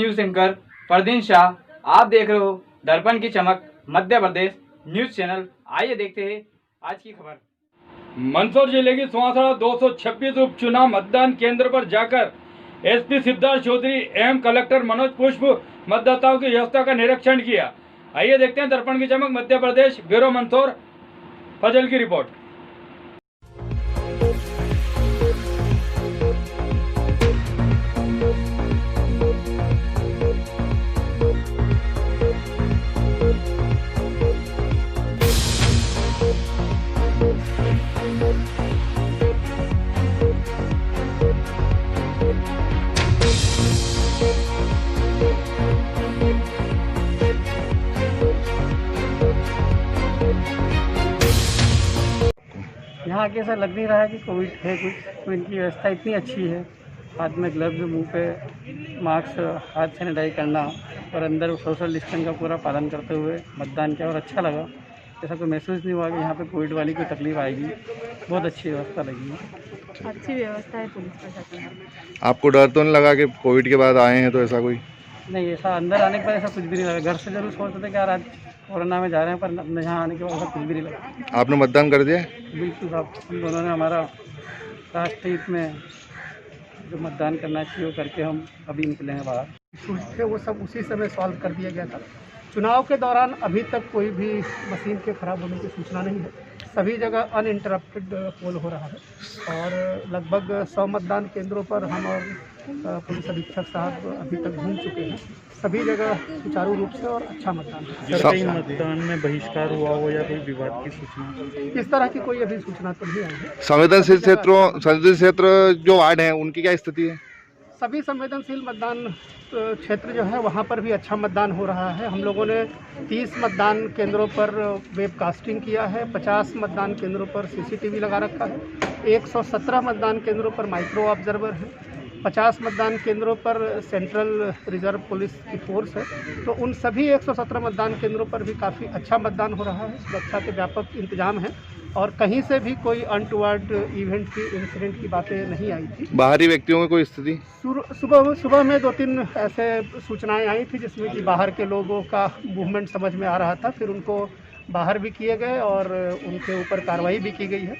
News anchor परदीन Shah, आप देख रहे हो दर्पण की चमक मध्य प्रदेश न्यूज चैनल। आइए देखते हैं आज की खबर। मंदसौर जिले की सुहासड़ा 226 उपचुनाव मतदान केंद्र पर जाकर एसपी सिद्धार्थ चौधरी एवं कलेक्टर मनोज पुष्प मतदाताओं की व्यवस्था का निरीक्षण किया। आइए देखते हैं दर्पण की चमक मध्य प्रदेश ब्यूरो मंदसौर फजल की रिपोर्ट। यहाँ आके ऐसा लग नहीं रहा है कि कोविड है कुछ, तो इनकी व्यवस्था इतनी अच्छी है। हाथ में ग्लव्स, मुंह पे मास्क, हाथ सैनिटाइज करना और अंदर सोशल डिस्टेंस का पूरा पालन करते हुए मतदान किया और अच्छा लगा। ऐसा कोई महसूस नहीं हुआ कि यहाँ पे कोविड वाली कोई तकलीफ आएगी। बहुत अच्छी व्यवस्था लगी है। अच्छी व्यवस्था है पुलिस प्रशासन। आपको डर तो नहीं लगा कि कोविड के बाद आए हैं तो ऐसा कोई? नहीं, ऐसा अंदर आने के बाद ऐसा कुछ भी नहीं लगा। घर से जरूर सोचते थे कि यार आज कोरोना में जा रहे हैं, पर यहाँ आने के बाद ऐसा कुछ भी नहीं लगा। आपने मतदान कर दिया? बिल्कुल साहब, हम दोनों ने हमारा राष्ट्रीय हित में जो मतदान करना चाहिए वो करके हम अभी निकले हैं बाहर। इशूज थे वो सब उसी समय सॉल्व कर दिया गया था। चुनाव के दौरान अभी तक कोई भी मशीन के खराब होने की सूचना नहीं है। सभी जगह अनइंटरप्टेड पोल हो रहा है और लगभग 100 मतदान केंद्रों पर हम और पुलिस अधीक्षक साहब अभी तक घूम चुके हैं। सभी जगह सुचारू रूप से और अच्छा मतदान है। कहीं मतदान में बहिष्कार हुआ हो या कोई विवाद की सूचना? इस तरह की कोई अभी सूचना तो नहीं आई है। संवेदनशील क्षेत्र जो वार्ड हैं उनकी क्या स्थिति है? सभी संवेदनशील मतदान क्षेत्र जो है वहाँ पर भी अच्छा मतदान हो रहा है। हम लोगों ने 30 मतदान केंद्रों पर वेबकास्टिंग किया है, 50 मतदान केंद्रों पर सीसीटीवी लगा रखा है, 117 मतदान केंद्रों पर माइक्रो ऑब्जर्वर है, 50 मतदान केंद्रों पर सेंट्रल रिजर्व पुलिस की फोर्स है। तो उन सभी 117 मतदान केंद्रों पर भी काफ़ी अच्छा मतदान हो रहा है। सुरक्षा के व्यापक इंतजाम हैं और कहीं से भी कोई अनटुवर्ड इवेंट की इंसिडेंट की बातें नहीं आई थी। बाहरी व्यक्तियों में कोई स्थिति? सुबह में 2-3 ऐसे सूचनाएं आई थी जिसमें कि बाहर के लोगों का मूवमेंट समझ में आ रहा था। फिर उनको बाहर भी किए गए और उनके ऊपर कार्रवाई भी की गई है।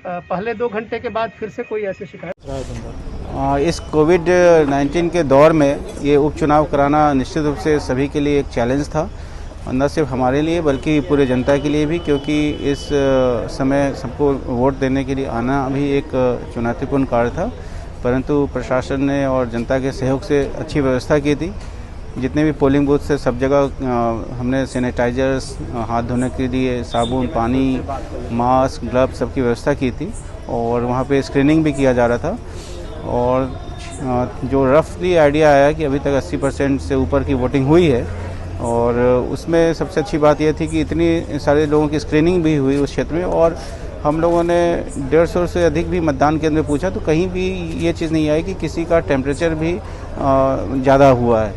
पहले 2 घंटे के बाद फिर से कोई ऐसी शिकायत? इस कोविड-19 के दौर में ये उपचुनाव कराना निश्चित रूप से सभी के लिए एक चैलेंज था, न सिर्फ हमारे लिए बल्कि पूरे जनता के लिए भी, क्योंकि इस समय सबको वोट देने के लिए आना भी एक चुनौतीपूर्ण कार्य था। परंतु प्रशासन ने और जनता के सहयोग से अच्छी व्यवस्था की थी। जितने भी पोलिंग बूथ से सब जगह हमने सैनिटाइजर्स, हाथ धोने के लिए साबुन, पानी, मास्क, ग्लव सबकी व्यवस्था की थी और वहाँ पे स्क्रीनिंग भी किया जा रहा था। और जो रफली आइडिया आया कि अभी तक 80% से ऊपर की वोटिंग हुई है और उसमें सबसे अच्छी बात यह थी कि इतनी सारे लोगों की स्क्रीनिंग भी हुई उस क्षेत्र में और हम लोगों ने 150 से अधिक भी मतदान केंद्र में पूछा तो कहीं भी ये चीज़ नहीं आई कि किसी का टेम्परेचर भी ज़्यादा हुआ है।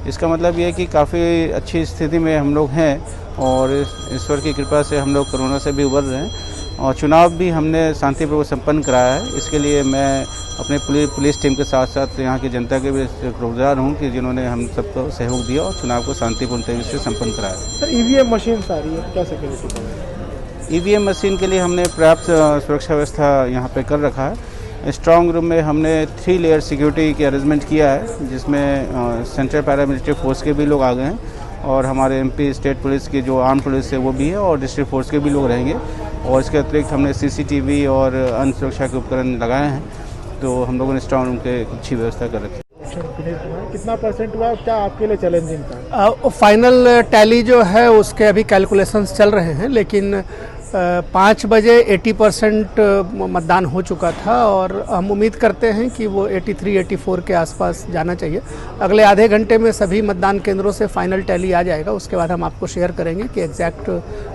इसका मतलब ये है कि काफ़ी अच्छी स्थिति में हम लोग हैं और ईश्वर की कृपा से हम लोग कोरोना से भी उबर रहे हैं और चुनाव भी हमने शांतिपूर्वक संपन्न कराया है। इसके लिए मैं अपने पुलिस टीम के साथ साथ यहाँ की जनता के भी शुक्रगुजार हूँ कि जिन्होंने हम सबको सहयोग दिया और चुनाव को शांतिपूर्ण तरीके से संपन्न कराया। सर, ईवीएम मशीन आ रही है, क्या सिक्योरिटी है? ईवीएम मशीन के लिए हमने पर्याप्त सुरक्षा व्यवस्था यहाँ पे कर रखा है। स्ट्रांग रूम में हमने 3 लेयर सिक्योरिटी की अरेंजमेंट किया है जिसमें सेंट्रल पैरामिलिट्री फोर्स के भी लोग आ गए हैं और हमारे एमपी स्टेट पुलिस की जो आर्म पुलिस है वो भी है और डिस्ट्रिक्ट फोर्स के भी लोग रहेंगे। और इसके अतिरिक्त हमने सीसीटीवी और अन्य सुरक्षा के उपकरण लगाए हैं। तो हम लोगों ने स्ट्रांग रूम के अच्छी व्यवस्था कर रखी है। कितना % हुआ, क्या आपके लिए चैलेंजिंग था? फाइनल टैली जो है उसके अभी कैलकुलेशंस चल रहे हैं, लेकिन 5 बजे 80% मतदान हो चुका था और हम उम्मीद करते हैं कि वो 83-84 के आसपास जाना चाहिए। अगले आधे घंटे में सभी मतदान केंद्रों से फाइनल टैली आ जाएगा। उसके बाद हम आपको शेयर करेंगे कि एग्जैक्ट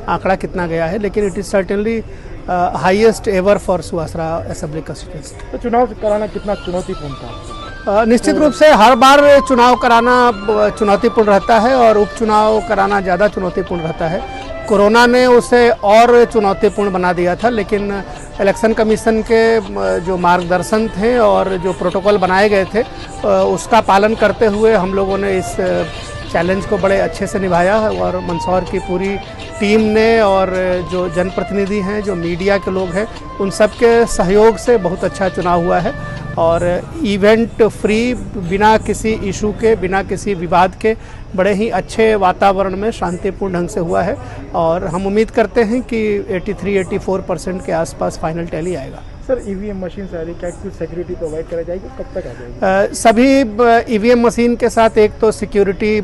आंकड़ा कितना गया है, लेकिन it is certainly highest ever for Suhasra assembly constituency. तो चुनाव कराना कितना चुनौतीपूर्ण था? निश्चित रूप से हर बार चुनाव कराना चुनौतीपूर्ण रहता है और उपचुनाव कराना ज़्यादा चुनौतीपूर्ण रहता है। कोरोना ने उसे और चुनौतीपूर्ण बना दिया था, लेकिन इलेक्शन कमीशन के जो मार्गदर्शन थे और जो प्रोटोकॉल बनाए गए थे उसका पालन करते हुए हम लोगों ने इस चैलेंज को बड़े अच्छे से निभाया है। और मंदसौर की पूरी टीम ने और जो जनप्रतिनिधि हैं, जो मीडिया के लोग हैं, उन सब के सहयोग से बहुत अच्छा चुनाव हुआ है और इवेंट फ्री, बिना किसी इशू के, बिना किसी विवाद के, बड़े ही अच्छे वातावरण में शांतिपूर्ण ढंग से हुआ है। और हम उम्मीद करते हैं कि 83-84% के आसपास फाइनल टैली आएगा। सर ईवीएम मशीन सारी क्या कुछ सिक्योरिटी प्रोवाइड करा जाएगी, कब तक आ जाएगी? सभी ईवीएम मशीन के साथ एक तो सिक्योरिटी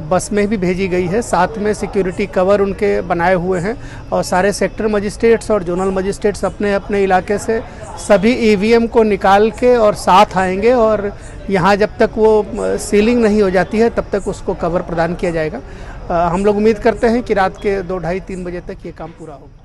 बस में भी भेजी गई है, साथ में सिक्योरिटी कवर उनके बनाए हुए हैं और सारे सेक्टर मजिस्ट्रेट्स और जोनल मजिस्ट्रेट्स अपने अपने इलाके से सभी ईवीएम को निकाल के और साथ आएंगे और यहाँ जब तक वो सीलिंग नहीं हो जाती है तब तक उसको कवर प्रदान किया जाएगा। हम लोग उम्मीद करते हैं कि रात के 2, ढाई, 3 बजे तक ये काम पूरा होगा।